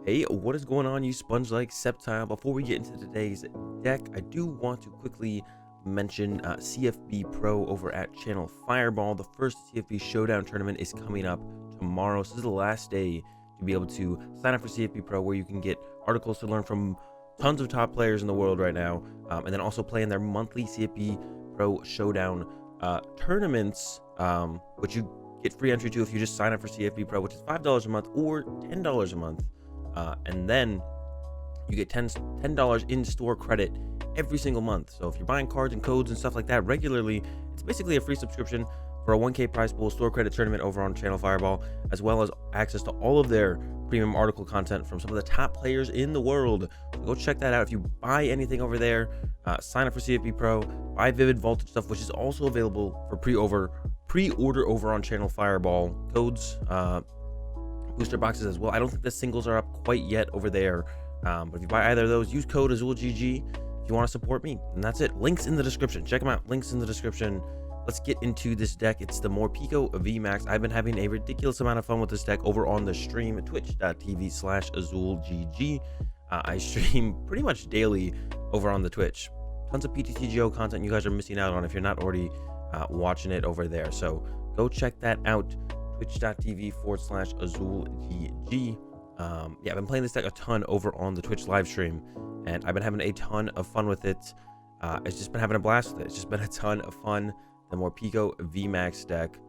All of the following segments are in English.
Hey, what is going on, you sponge-like Sceptile? Before we get into today's deck, I do want to quickly mention CFB Pro over at Channel Fireball. The first CFB Showdown tournament is coming up tomorrow. So this is the last day to be able to sign up for CFB Pro, where you can get articles to learn from tons of top players in the world right now, and then also play in their monthly CFB Pro Showdown tournaments, which you get free entry to if you just sign up for CFB Pro, which is $5 a month or $10 a month. And then you get $10 in-store credit every single month. So if you're buying cards and codes and stuff like that regularly, it's basically a free subscription for a 1K prize pool store credit tournament over on Channel Fireball, as well as access to all of their premium article content from some of the top players in the world. So go check that out. If you buy anything over there, sign up for CFB Pro, buy Vivid Voltage stuff, which is also available for pre-order over on Channel Fireball. Codes, booster boxes as well. I don't think the singles are up quite yet over there, but if you buy either of those, use code AzulGG if you want to support me, and that's it. Links in the description. Check them out. Links in the description. Let's get into this deck. It's the Morpeko VMAX. I've been having a ridiculous amount of fun with this deck over on the stream, twitch.tv/AzulGG. I stream pretty much daily over on the Twitch. Tons of PTCGO content you guys are missing out on if you're not already watching it over there. So go check that out. Twitch.tv/AzulGG. Yeah, I've been playing this deck a ton over on the Twitch live stream, and I've been having a ton of fun with it. It's just been having a blast with it. It's just been a ton of fun. The Morpeko VMAX deck,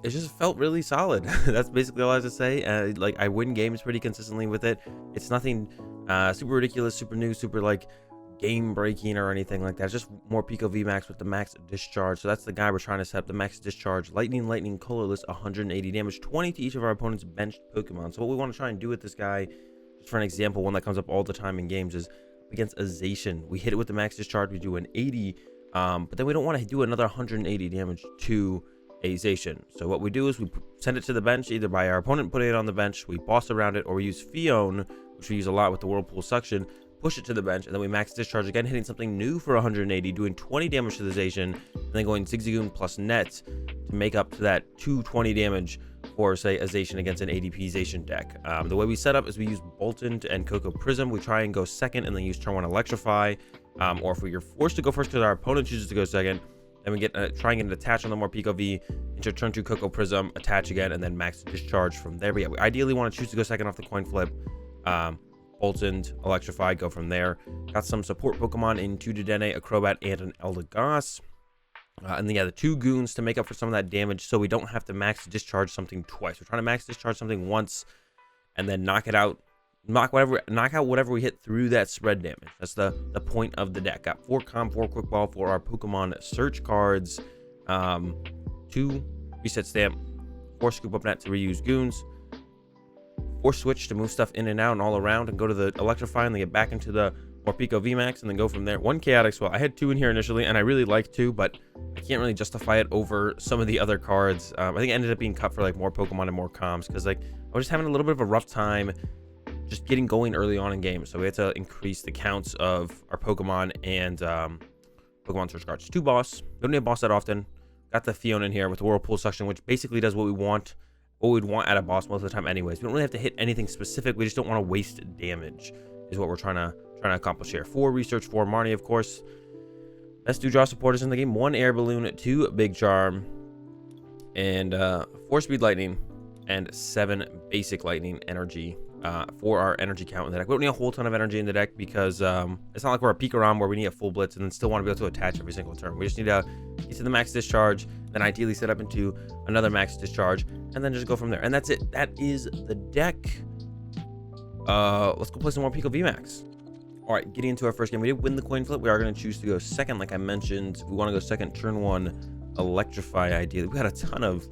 it just felt really solid. That's basically all I have to say. Like, I win games pretty consistently with it. It's nothing super ridiculous, super new, super like game breaking or anything like that. It's just Morpeko VMAX with the max discharge. So that's the guy we're trying to set up, the max discharge. Lightning, colorless, 180 damage, 20 to each of our opponent's benched Pokemon. So what we want to try and do with this guy, just for an example, one that comes up all the time in games, is against a Zacian. We hit it with the max discharge, we do an 80, but then we don't want to do another 180 damage to a Zacian. So what we do is we send it to the bench, either by our opponent putting it on the bench, we boss around it, or we use Phione, which we use a lot with the Whirlpool Suction, push it to the bench, and then we max discharge again, hitting something new for 180, doing 20 damage to the Zacian, and then going Zigzagoon plus net to make up to that 220 damage for, say, a Zacian against an ADP Zacian deck. The way we set up is we use Boltund and Koko Prism. We try and go second, and then use turn 1 Electrify, or if we are forced to go first because our opponent chooses to go second, then we get try and get an attach on the Morpeko V into turn 2 Koko Prism, attach again, and then max discharge from there. But yeah, we ideally want to choose to go second off the coin flip. Boltund, Electrify, go from there. Got some support Pokemon in 2 Dedenne, a Crobat, and an Eldegoss. And then, yeah, the 2 Goons to make up for some of that damage, so we don't have to max discharge something twice. We're trying to max discharge something once, and then knock out whatever we hit through that spread damage. That's the point of the deck. Got 4 Calm, 4 Quick Ball for our Pokemon search cards, 2 Reset Stamp, 4 Scoop Up Net to reuse Goons, 4 Switch to move stuff in and out and all around, and go to the Electrify and then get back into the Morpeko VMAX and then go from there. 1 Chaotic Swell. I had 2 in here initially, and I really liked 2, but I can't really justify it over some of the other cards. I think it ended up being cut for like more Pokemon and more comms, because like I was just having a little bit of a rough time just getting going early on in games. So we had to increase the counts of our Pokemon and Pokemon search cards. 2 boss. We don't need a boss that often. Got the Phione in here with the Whirlpool Suction, which basically does what we'd want at a boss most of the time anyways. We don't really have to hit anything specific. We just don't want to waste damage is what we're trying to accomplish here. 4 research, 4 Marnie, of course. Best 2 draw supporters in the game. 1 Air Balloon, 2 Big Charm, and 4 Speed Lightning, and 7 Basic Lightning Energy for our energy count in the deck. We don't need a whole ton of energy in the deck, because it's not like we're a Pikarom where we need a full blitz and then still want to be able to attach every single turn. We just need to get to the max discharge, then ideally set up into another max discharge, and then just go from there. And that's it. That is the deck. Let's go play some more Morpeko VMAX. All right, getting into our first game. We did win the coin flip. We are going to choose to go second, like I mentioned. We want to go second, turn 1 Electrify ideally. We had a ton of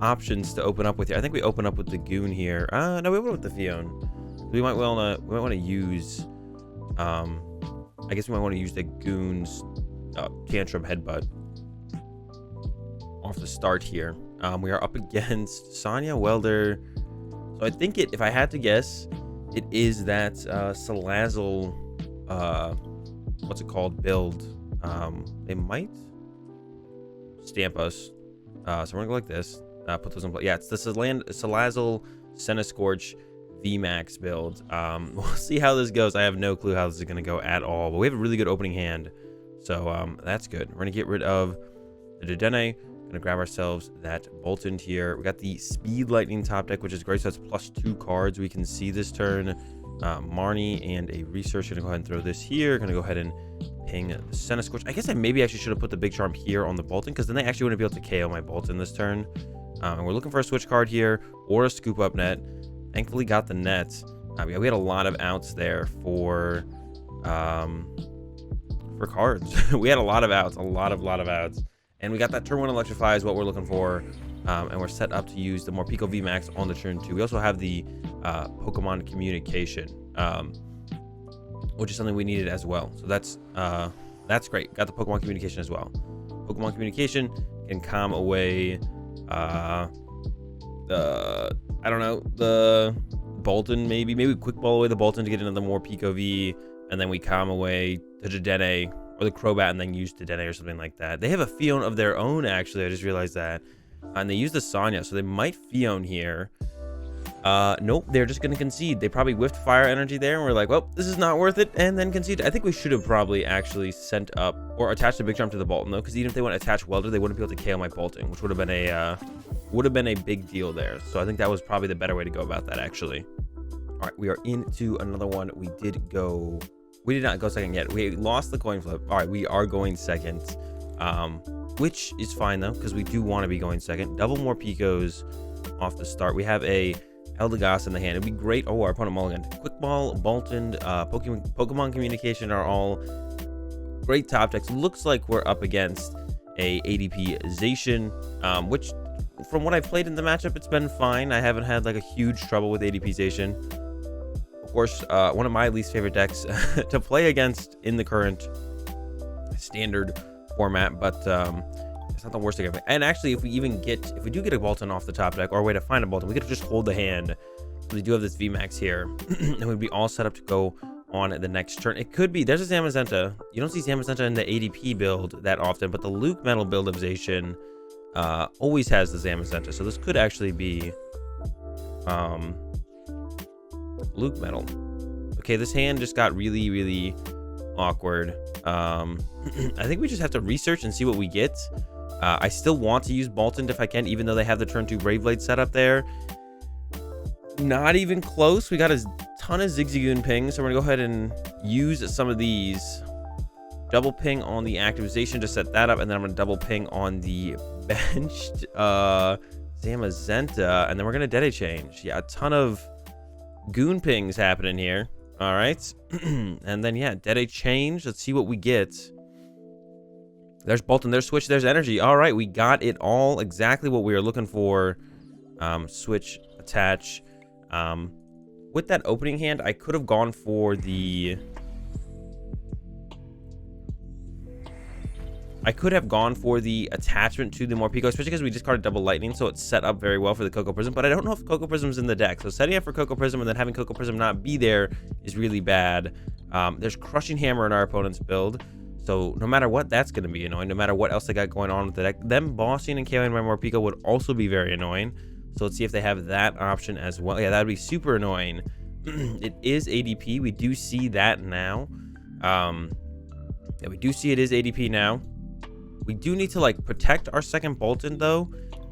options to open up with here. I think we open up with the Goon here. No, we open with the Phione. We might want to use I guess we might want to use the Goon's Tantrum Headbutt off the start here. We are up against Sonya Welder. So I think if I had to guess, it is that Salazzle, what's it called, build. They might stamp us. So we're gonna go like this. Put those in place. Yeah, it's the Salazzle Centiskorch VMAX build. We'll see how this goes. I have no clue how this is going to go at all, but we have a really good opening hand, so that's good. We're going to get rid of the Dedenne. Going to grab ourselves that Boltund here. We got the Speed Lightning top deck, which is great, so that's +2 cards we can see this turn. Marnie and a Research. Going to go ahead and throw this here. Going to go ahead and ping the Centiskorch. I guess I maybe actually should have put the Big Charm here on the Boltund, because then they actually wouldn't be able to KO my Boltund this turn. And we're looking for a switch card here or a Scoop Up Net. Thankfully got the net. Yeah, we had a lot of outs there for cards. We had a lot of outs, a lot of outs, and we got that turn 1 Electrify is what we're looking for. And we're set up to use the Morpeko VMAX on the turn 2. We also have the Pokemon Communication, which is something we needed as well. So that's great. Got the Pokemon Communication as well. Pokemon Communication can calm away I don't know, the Boltund, maybe quick ball away the Boltund to get another Morpeko V, and then we calm away the Dedenne or the Crobat and then use Dedenne or something like that. They have a Phione of their own, actually. I just realized that. And they use the Sonya, so they might Phione here. Nope, they're just going to concede. They probably whiffed Fire Energy there, and we're like, well, this is not worth it, and then concede. I think we should have probably actually sent up or attached the Big Charm to the Boltund, though, because even if they want to attach Welder, they wouldn't be able to KO my Boltund, which would have been a big deal there. So I think that was probably the better way to go about that, actually. All right, we are into another one. We did not go second yet. We lost the coin flip. All right, we are going second, which is fine, though, because we do want to be going second. Double Morpekos off the start. We have a Eldegoss in the hand. It'd be great. Oh, our opponent mulliganed. Quick Ball, Boltund, Pokemon Communication are all great top decks. Looks like we're up against a ADP Zacian, which from what I've played in the matchup, it's been fine. I haven't had like a huge trouble with ADP Zacian. Of course, one of my least favorite decks to play against in the current standard format, but it's not the worst thing. And actually, if we do get a Boltund off the top deck, or a way to find a Boltund, we could just hold the hand. We do have this VMAX here, and we'd be all set up to go on the next turn. It could be, there's a Zamazenta. You don't see Zamazenta in the ADP build that often, but the Luke Metal build of Zacian always has the Zamazenta. So this could actually be Luke Metal. Okay, this hand just got really awkward. I think we just have to research and see what we get. I still want to use Boltund if I can, even though they have the turn 2 Brave Blade set up there. Not even close. We got a ton of Zigzagoon pings, so we're gonna go ahead and use some of these. Double ping on the activation to set that up, and then I'm gonna double ping on the benched Zamazenta, and then we're gonna Dedenne change. Yeah, a ton of goon pings happening here. All right, and then yeah, Dedenne change. Let's see what we get. There's Boltund, there's Switch, there's Energy. All right, we got it all exactly what we were looking for. Switch, attach. With that opening hand, I could have gone for the... attachment to the Morpeko, especially because we discarded Double Lightning, so it's set up very well for the Koko Prism, but I don't know if Koko Prism's in the deck, so setting up for Koko Prism and then having Koko Prism not be there is really bad. There's Crushing Hammer in our opponent's build, so no matter what, that's going to be annoying. No matter what else they got going on with the deck, them bossing and KOing my Morpeko would also be very annoying. So let's see if they have that option as well. Yeah, that would be super annoying. It is ADP. We do see that now. Yeah, we do see it is ADP now. We do need to like protect our second Boltund though,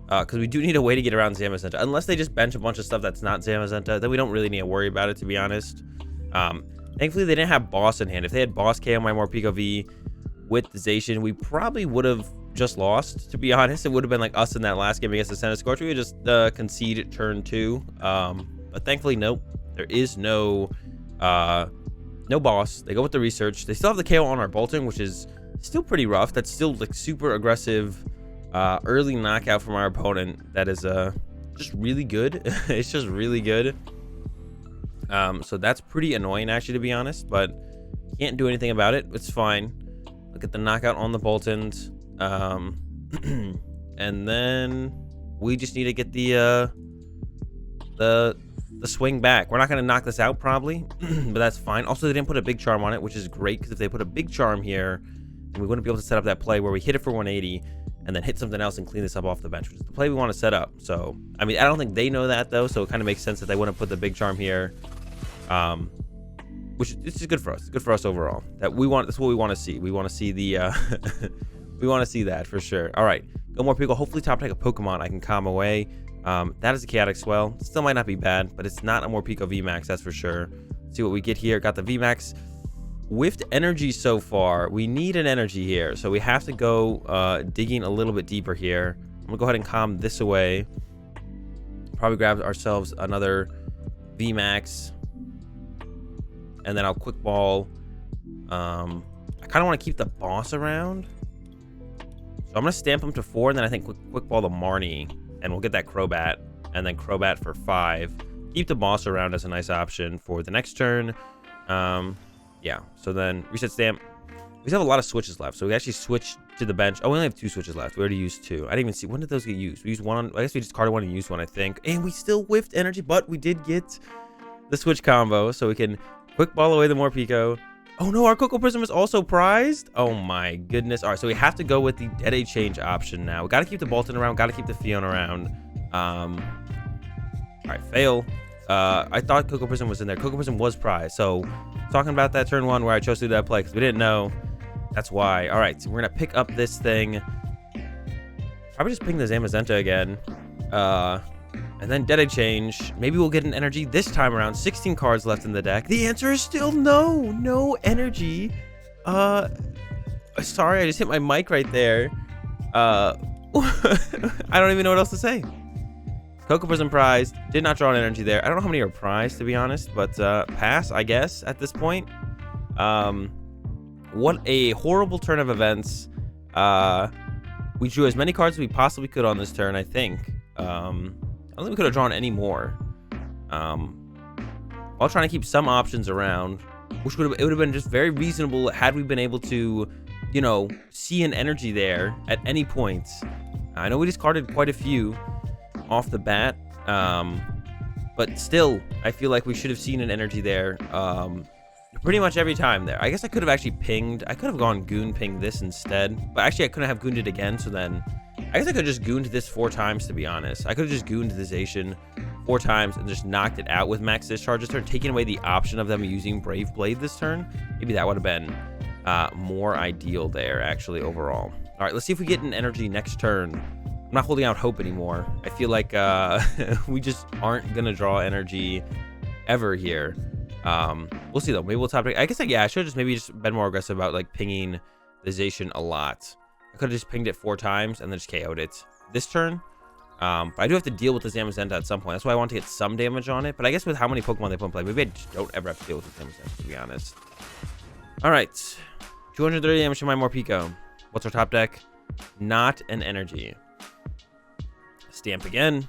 because we do need a way to get around Zamazenta. Unless they just bench a bunch of stuff that's not Zamazenta, then we don't really need to worry about it, to be honest. Thankfully, they didn't have Boss in hand. If they had Boss KO my Morpeko V with the Zacian, we probably would have just lost, to be honest. It would have been like us in that last game against the Centiskorch. We would just concede turn 2. But thankfully, nope. There is no Boss. They go with the Research. They still have the KO on our Boltund, which is still pretty rough. That's still like super aggressive early knockout from our opponent. That is just really good. It's just really good. So that's pretty annoying, actually, to be honest, but can't do anything about it. It's fine. Look at the knockout on the Boltund. And then we just need to get the swing back. We're not going to knock this out probably, but that's fine. Also, they didn't put a Big Charm on it, which is great, because if they put a Big Charm here, then we wouldn't be able to set up that play where we hit it for 180 and then hit something else and clean this up off the bench, which is the play we want to set up. So, I mean, I don't think they know that, though, so it kind of makes sense that they wouldn't put the Big Charm here, which is good for us. It's good for us overall. That's what we want to see. We want to see the, we want to see that for sure. All right, go Morpeko. Hopefully top deck a Pokemon I can calm away. That is a Chaotic Swell. Still might not be bad, but it's not a Morpeko VMAX, that's for sure. Let's see what we get here. Got the VMAX. Whiffed energy so far. We need an energy here, so we have to go digging a little bit deeper here. I'm gonna go ahead and calm this away. Probably grab ourselves another VMAX, and then I'll quick ball. I kind of want to keep the boss around, so I'm gonna stamp him to 4, and then I think quick ball the Marnie, and we'll get that Crobat, and then Crobat for 5. Keep the boss around as a nice option for the next turn. Yeah, so then reset stamp. We still have a lot of switches left, so we actually switched to the bench. Oh, we only have 2 switches left. We already used 2. I didn't even see, when did those get used? We used 1 on, I guess we just carded 1 and used 1, I think. And we still whiffed energy, but we did get the switch combo, so we can quick ball away the Morpeko. Oh no, our Coco Prism is also prized. Oh my goodness. All right, so we have to go with the Dedenne change option now. We got to keep the Boltund around, got to keep the Phione around. All right, fail. I thought Coco Prism was in there. Coco Prism was prized, so talking about that turn 1 where I chose to do that play because we didn't know. That's why. All right, so we're gonna pick up this thing. Probably just ping the Zamazenta again, and then Dedenne change. Maybe we'll get an energy this time around. 16 cards left in the deck. The answer is still no energy. Sorry, I just hit my mic right there. I don't even know what else to say. Coco Prism prized. Did not draw an energy there. I don't know how many are prized, to be honest, but pass, I guess, at this point. What a horrible turn of events. We drew as many cards as we possibly could on this turn, I think. I don't think we could have drawn any more. While trying to keep some options around, which it would have been just very reasonable had we been able to, you know, see an energy there at any point. I know we discarded quite a few off the bat, but still I feel like we should have seen an energy there pretty much every time there. I guess I could have actually pinged. I could have gone goon pinged this instead, but actually I couldn't have gooned it again, so then I guess I could have just gooned this 4 times, to be honest. I could have just gooned the Zacian 4 times and just knocked it out with max discharge this turn, taking away the option of them using Brave Blade this turn. Maybe that would have been more ideal there, actually, overall. All right, let's see if we get an energy next turn. I'm not holding out hope anymore. I feel like we just aren't gonna draw energy ever here. We'll see though. Maybe we'll top deck. I guess yeah, I should have just maybe just been more aggressive about like pinging the Zacian a lot. I could have just pinged it 4 times and then just KO'd it this turn. But I do have to deal with the Zamazenta at some point. That's why I want to get some damage on it. But I guess with how many Pokemon they put in play, maybe I just don't ever have to deal with the Zamazenta, to be honest. All right, 230 damage to my Morpeko. What's our top deck? Not an energy. Stamp again.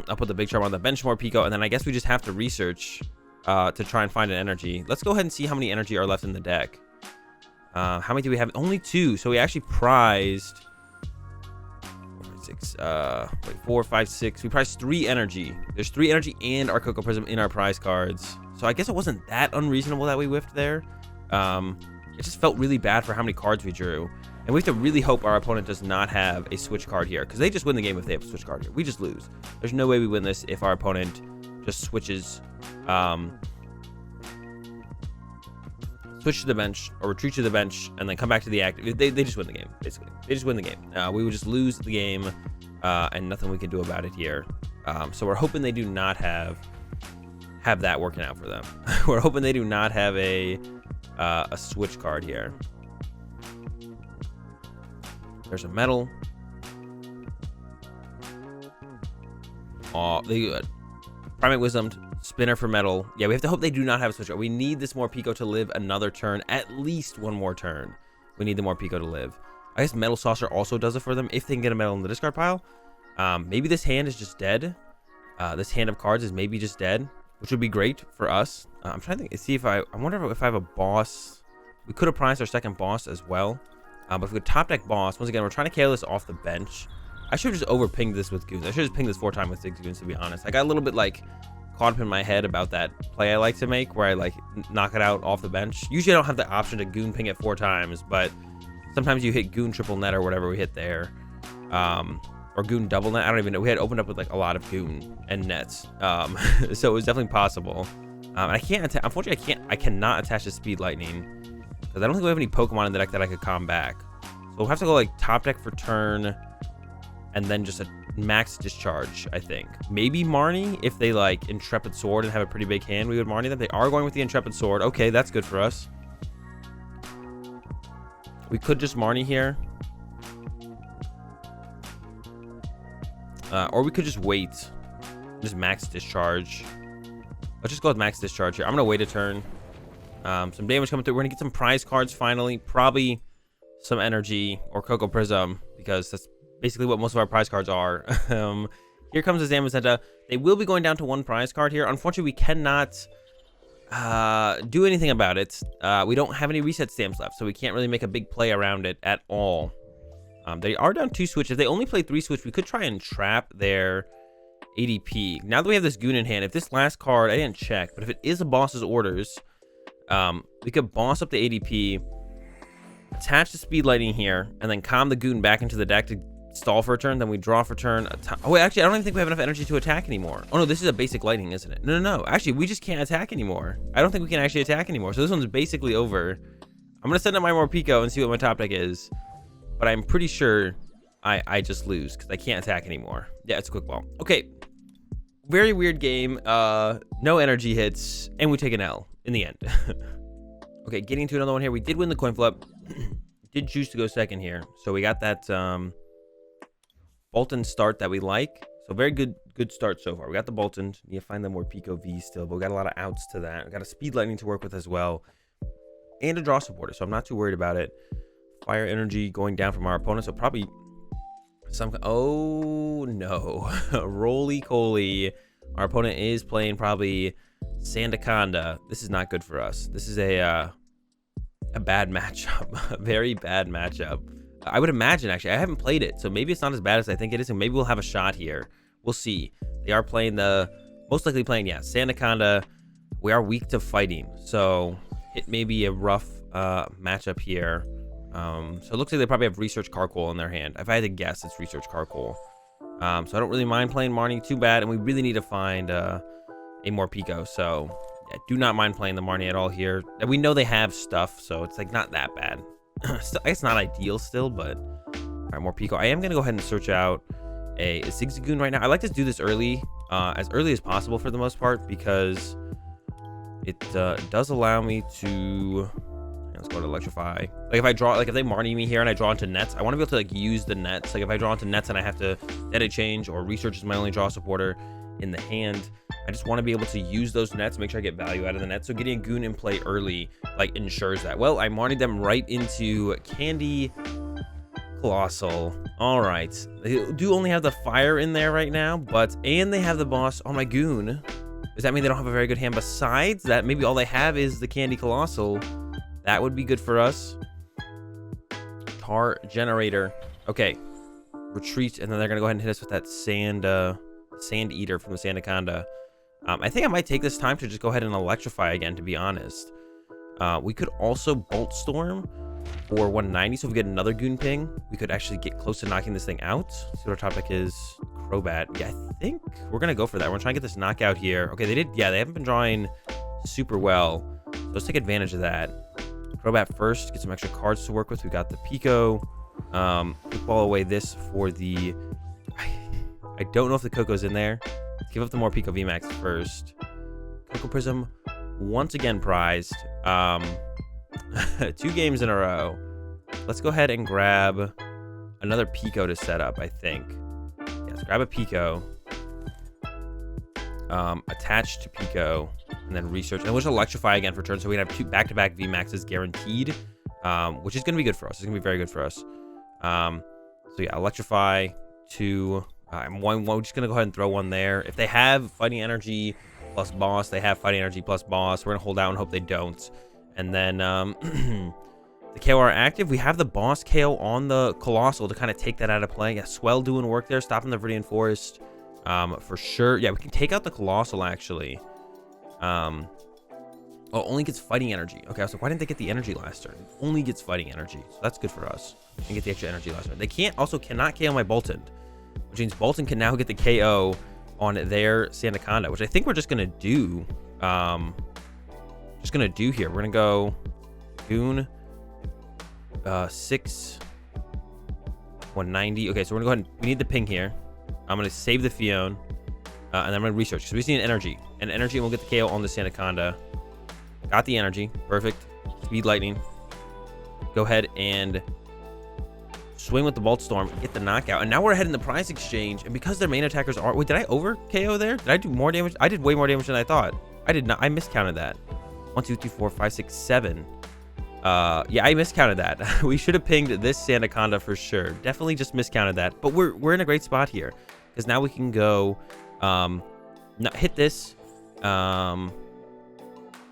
I'll put the Big Charm on the bench Morpeko, and then I guess we just have to research to try and find an energy. Let's go ahead and see how many energy are left in the deck. How many do we have? Only 2. So we actually prized 4, 5, 6. We prized 3 energy. There's 3 energy and our Coco Prism in our prize cards. So I guess it wasn't that unreasonable that we whiffed there. It just felt really bad for how many cards we drew. And we have to really hope our opponent does not have a switch card here, because they just win the game if they have a switch card here. We just lose. There's no way we win this if our opponent just switches, switch to the bench or retreat to the bench and then come back to the active. They just win the game, basically. They just win the game. We would just lose the game, and nothing we can do about it here. So we're hoping they do not have that working out for them. We're hoping they do not have a switch card here. There's a metal. Oh, they Primate Wisdom, Spinner for metal. Yeah, we have to hope they do not have a switch card. We need this Morpeko to live another turn, at least one more turn. We need the Morpeko to live. I guess Metal Saucer also does it for them if they can get a metal in the discard pile. Maybe this hand is just dead. This hand of cards is maybe just dead, which would be great for us. I'm trying to think, see if I wonder if I have a boss. We could have prized our second boss as well. But if we could top deck boss, once again, we're trying to KO this off the bench. I should have just over-pinged this with goons. I should have just pinged this 4 times with Zigzagoons, to be honest. I got a little bit, like, caught up in my head about that play I like to make, where I, like, knock it out off the bench. Usually I don't have the option to goon ping it 4 times, but sometimes you hit goon triple net or whatever we hit there. or Goon double net. I don't even know. We had opened up with like a lot of Goon and nets. So it was definitely possible. And I can't unfortunately I cannot attach the Speed Lightning because I don't think we have any Pokemon in the deck that I could calm back. So we'll have to go like top deck for turn and then just a max discharge, I think. Maybe Marnie if they like Intrepid Sword and have a pretty big hand, we would Marnie them. They are going with the Intrepid Sword. Okay, that's good for us. We could just Marnie here. Or we could just wait. Just max discharge. Let's just go with max discharge here. I'm going to wait a turn. Some damage coming through. We're going to get some prize cards finally. Probably some energy or Coco Prism, because that's basically what most of our prize cards are. Here comes the Zamazenta. They will be going down to one prize card here. Unfortunately, we cannot do anything about it. We don't have any reset stamps left, so we can't really make a big play around it at all. They are down 2 switch. If they only play 3 switch, we could try and trap their ADP. Now that we have this Goon in hand, if this last card, I didn't check, but if it is a boss's orders, we could boss up the ADP, attach the Speed Lightning here, and then calm the Goon back into the deck to stall for a turn. Then we draw for turn. Oh, wait, actually, I don't even think we have enough energy to attack anymore. Oh, no, this is a basic Lightning, isn't it? No. Actually, we just can't attack anymore. I don't think we can actually attack anymore. So this one's basically over. I'm going to send up my Morpeko and see what my top deck is. But I'm pretty sure I just lose because I can't attack anymore. Yeah, it's a quick ball. Okay. Very weird game. No energy hits. And we take an L in the end. Okay, getting to another one here. We did win the coin flip. Did choose to go second here. So we got that Boltund start that we like. So very good start so far. We got the Boltund. Need to find the Morpeko V still. But we got a lot of outs to that. We got a Speed Lightning to work with as well. And a draw supporter. So I'm not too worried about it. Fire energy going down from our opponent, so probably some. Oh no, roly-coly. Our opponent is playing probably Sandaconda. This is not good for us. This is a bad matchup, a very bad matchup. I would imagine, actually, I haven't played it, so maybe it's not as bad as I think it is, and maybe we'll have a shot here. We'll see. They are playing most likely playing, yeah, Sandaconda. We are weak to fighting, so it may be a rough matchup here. So it looks like they probably have Research Carcoal in their hand. If I had to guess, it's Research Carcoal. So I don't really mind playing Marnie too bad, and we really need to find a Morpeko. So yeah, do not mind playing the Marnie at all here. And we know they have stuff, so it's like not that bad. It's not ideal still, but all right, Morpeko. I am gonna go ahead and search out a Zigzagoon right now. I like to do this early, as early as possible for the most part, because it does allow me to. Let's go to Electrify. Like if I draw, like if they Marnie me here and I draw into nets, I want to be able to like use the nets. Like if I draw into nets and I have to edit change, or Research is my only draw supporter in the hand, I just want to be able to use those nets, make sure I get value out of the net. So getting a Goon in play early like ensures that. Well, I Marnied them right into Candy Coalossal. All right, they do only have the fire in there right now, and they have the boss on my Goon. Does that mean they don't have a very good hand? Besides that, maybe all they have is the Candy Coalossal. That would be good for us. Tar Generator. Okay. Retreat, and then they're gonna go ahead and hit us with that Sand Eater from the Sandaconda. I think I might take this time to just go ahead and Electrify again, to be honest. We could also Bolt Storm for 190, so if we get another Goon ping, we could actually get close to knocking this thing out. See what our top deck is. Crobat. Yeah, I think we're gonna go for that. We're gonna try and get this knockout here. Okay, they haven't been drawing super well. So let's take advantage of that. Crobat first, get some extra cards to work with. We got the Pico. Football away this for the. I don't know if the Coco's in there. Let's give up the Morpeko VMAX first. Coco Prism, once again prized. 2 games in a row. Let's go ahead and grab another Pico to set up, I think. Yes, grab a Pico. Attach to Pico. And then Research, and we'll just Electrify again for turn, so we can have 2 back-to-back VMAXs guaranteed, which is going to be good for us. It's going to be very good for us. So yeah, Electrify 2. I'm just going to go ahead and throw one there. If they have Fighting Energy plus Boss, they have Fighting Energy plus Boss. We're going to hold out and hope they don't. And then the KO are active. We have the Boss KO on the Coalossal to kind of take that out of play. Yeah, Swell doing work there, stopping the Viridian Forest for sure. Yeah, we can take out the Coalossal actually. Oh, only gets Fighting Energy. Okay, I was like, why didn't they get the energy last turn? It only gets Fighting Energy, so that's good for us. and get the extra energy last minute. They cannot KO my Boltund, which means Boltund can now get the KO on their Sandaconda, which I think we're just gonna do. Here. We're gonna go Goon 6 190. Okay, so we're gonna go ahead and we need the ping here. I'm gonna save the Phione, and then I'm gonna research because we see an energy, and we'll get the KO on the Sandaconda. Got the energy, perfect. Speed Lightning. Go ahead and swing with the Volt Storm, get the knockout, and now we're ahead in the prize exchange. And because their main attackers are, wait, did I over KO there? Did I do more damage? I did way more damage than I thought. I did not. I miscounted that. 1 2 3 4 5 6 7. Yeah, I miscounted that. We should have pinged this Sandaconda for sure. Definitely just miscounted that. But we're in a great spot here because now we can go hit this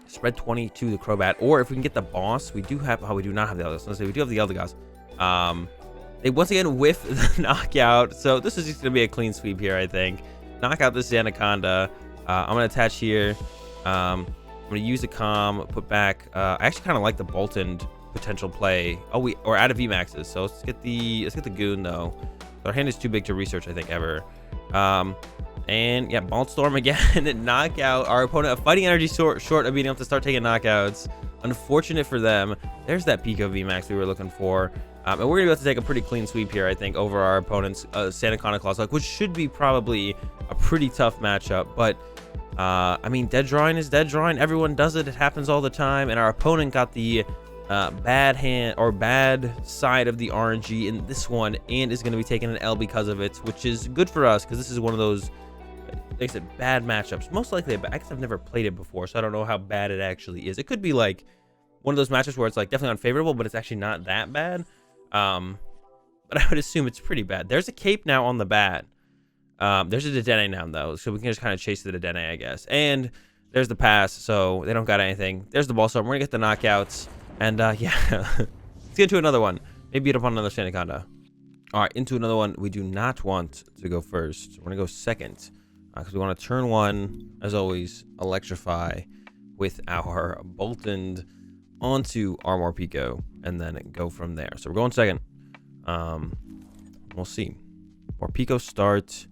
spread 20 to the Crobat, or if we can get the boss, we do not have the Eldegoss. Let's say we do have the Eldegoss. They once again whiff the knockout, so this is just gonna be a clean sweep here. I think knock out this Sandaconda. I'm gonna attach here. I'm gonna use the calm, put back. I actually kind of like the Boltund potential play. Oh, or out of VMAXs. So let's get the Goon though. Our hand is too big to research, I think, ever. And yeah, Ball Storm again. Knockout. Our opponent, a fighting energy short of being able to start taking knockouts. Unfortunate for them. There's that Morpeko VMAX we were looking for. And we're gonna be able to take a pretty clean sweep here, I think, over our opponent's Sandaconda Coalossal, which should be probably a pretty tough matchup. But I mean, dead drawing is dead drawing. Everyone does it. It happens all the time. And our opponent got the bad hand or bad side of the RNG in this one, and is going to be taking an L because of it, which is good for us because this is one of those, like I said, bad matchups. Most likely, I guess I've never played it before, so I don't know how bad it actually is. It could be like one of those matchups where it's like definitely unfavorable, but it's actually not that bad. But I would assume it's pretty bad. There's a cape now on the bat. There's a Dedenne now though, so we can just kind of chase the Dedenne, I guess. And there's the pass, so they don't got anything. There's the Ball Storm. We're gonna get the knockouts, and yeah, let's get into another one. Maybe beat up on another Sandaconda. All right, into another one. We do not want to go first. We're gonna go second because we want to turn one, as always, electrify with our Boltund onto our Morpeko, and then go from there. So we're going second. We'll see. Morpeko start,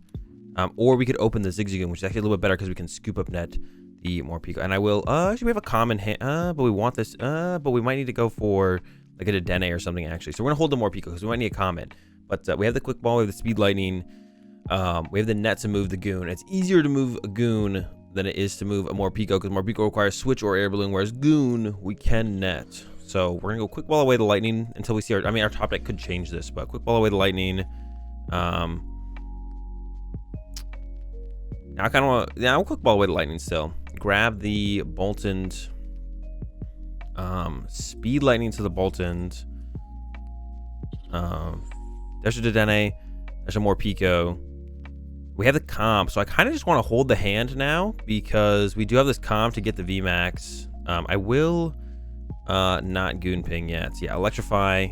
or we could open the Zigzagoon, which is actually a little bit better because we can scoop up net the Morpeko. And I will, actually we have a common hand, but we want this, but we might need to go for like a Dedenne or something actually. So we're gonna hold the Morpeko because we might need a common. But we have the quick ball, we have the speed lightning, we have the net to move the Goon. It's easier to move a Goon than it is to move a Morpeko because Morpeko requires switch or air balloon, whereas Goon we can net. So we're gonna go quick ball away the lightning until we see our, I mean, our top deck could change this, but quick ball away the lightning. Now I kind of want, yeah, I'll quick ball away the lightning still. Grab the Boltund, speed lightning to the Boltund. There's a Dedenne, there's a Morpeko. We have the comp, so I kind of just want to hold the hand now because we do have this comp to get the VMAX. I will not Goon ping yet. So yeah, electrify.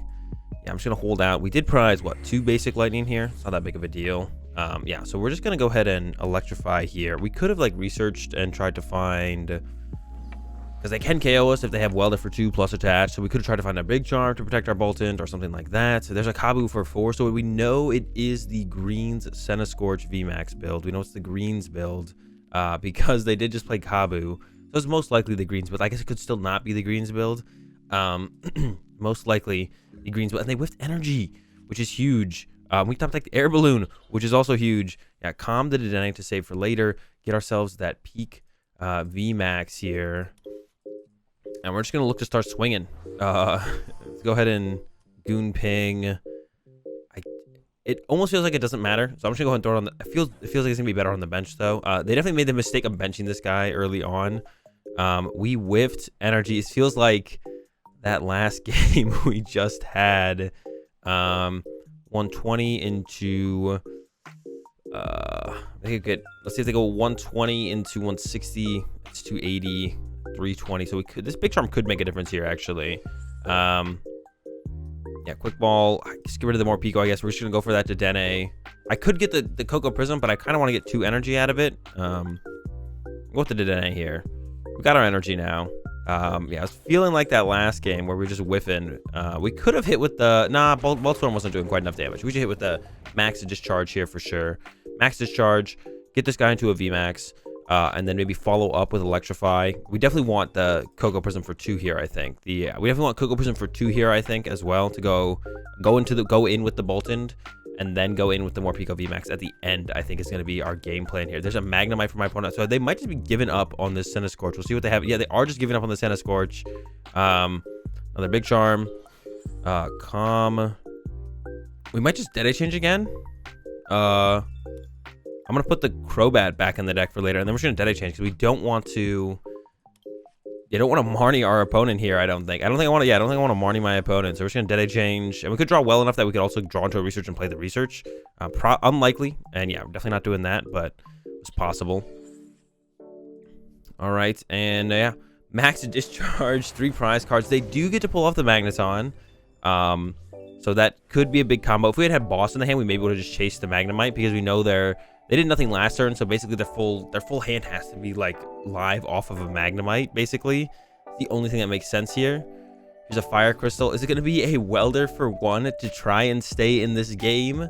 Yeah, I'm just gonna hold out. We did prize what, 2 basic lightning here. It's not that big of a deal. Yeah, so we're just gonna go ahead and electrify here. We could have like researched and tried to find, because they can KO us if they have Welder for 2 plus attached. So we could have tried to find a Big Charm to protect our Boltund or something like that. So there's a Kabu for 4. So we know it is the Greens Centiskorch VMAX build. We know it's the Greens build because they did just play Kabu. So it's most likely the Greens build. I guess it could still not be the Greens build. Most likely the Greens build. And they whiffed energy, which is huge. We top like the Air Balloon, which is also huge. Yeah, calm the Dedenne to save for later. Get ourselves that peak VMAX here. And we're just going to look to start swinging. Let's go ahead and Goon ping. It almost feels like it doesn't matter. So I'm just going to go ahead and throw it on the... It feels like it's going to be better on the bench, though. They definitely made the mistake of benching this guy early on. We whiffed energy. It feels like that last game we just had. 120 into... they could get... Let's see if they go 120 into 160. It's 280. 320, so we could, this Big Charm could make a difference here actually. Yeah, quick ball, just get rid of the Morpeko. I guess we're just gonna go for that Dedenne. I could get the Coco Prism, but I kind of want to get 2 energy out of it. Go with the Dedenne here. We got our energy now. Yeah, I was feeling like that last game where we were just whiffing. We could have hit with the... Nah, Boltund wasn't doing quite enough damage. We should hit with the Max Discharge here for sure. Max Discharge, get this guy into a VMAX, and then maybe follow up with Electrify. We definitely want the Koko Prism for 2 here, I think. We definitely want Koko Prism for 2 here, I think, as well, to go in with the Boltund, and then go in with the Morpeko VMAX at the end, I think is going to be our game plan here. There's a Magnemite for my opponent, so they might just be giving up on this Centiskorch. We'll see what they have. Yeah, they are just giving up on the Centiskorch. Another Big Charm. Calm. We might just Dedenne change again. I'm going to put the Crobat back in the deck for later, and then we're just going to Dedenne change, because we don't want to... You don't want to Marnie our opponent here, I don't think. I don't think I want to Marnie my opponent. So we're just going to Dedenne change. And we could draw well enough that we could also draw into a research and play the research. Unlikely. And yeah, we're definitely not doing that, but it's possible. All right. And yeah, Max Discharge, 3 prize cards. They do get to pull off the Magneton. So that could be a big combo. If we had Boss in the hand, we maybe would have just chased the Magnemite, because we know they did nothing last turn, so basically their full hand has to be like live off of a Magnemite, basically. The only thing that makes sense here. Here's a Fire Crystal. Is it going to be a Welder for 1 to try and stay in this game?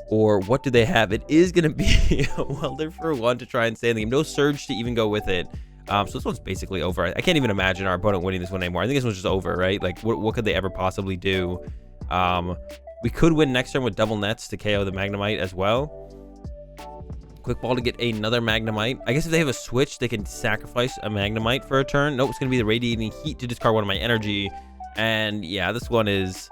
Or what do they have? It is going to be a Welder for 1 to try and stay in the game. No Surge to even go with it. So this one's basically over. I can't even imagine our opponent winning this one anymore. I think this one's just over, right? Like, what could they ever possibly do? We could win next turn with double nets to KO the Magnemite as well. Quick ball to get another Magnemite. I guess if they have a switch, they can sacrifice a Magnemite for a turn. Nope, it's going to be the Radiating Heat to discard 1 of my energy. And yeah, this one is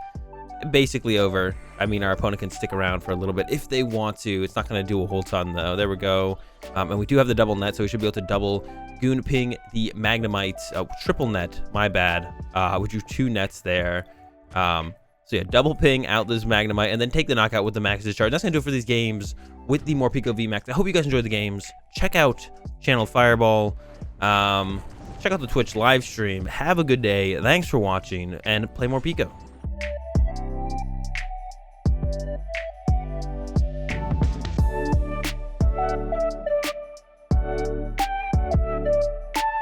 basically over. I mean, our opponent can stick around for a little bit if they want to. It's not going to do a whole ton, though. There we go. And we do have the double net, so we should be able to double Goon Ping the Magnemite. Triple net, my bad. We drew 2 nets there. So yeah, double ping out this Magnemite, and then take the knockout with the Max Discharge. That's going to do it for these games with the Morpeko VMAX. I hope you guys enjoyed the games. Check out Channel Fireball. Check out the Twitch live stream. Have a good day. Thanks for watching, and play Morpeko.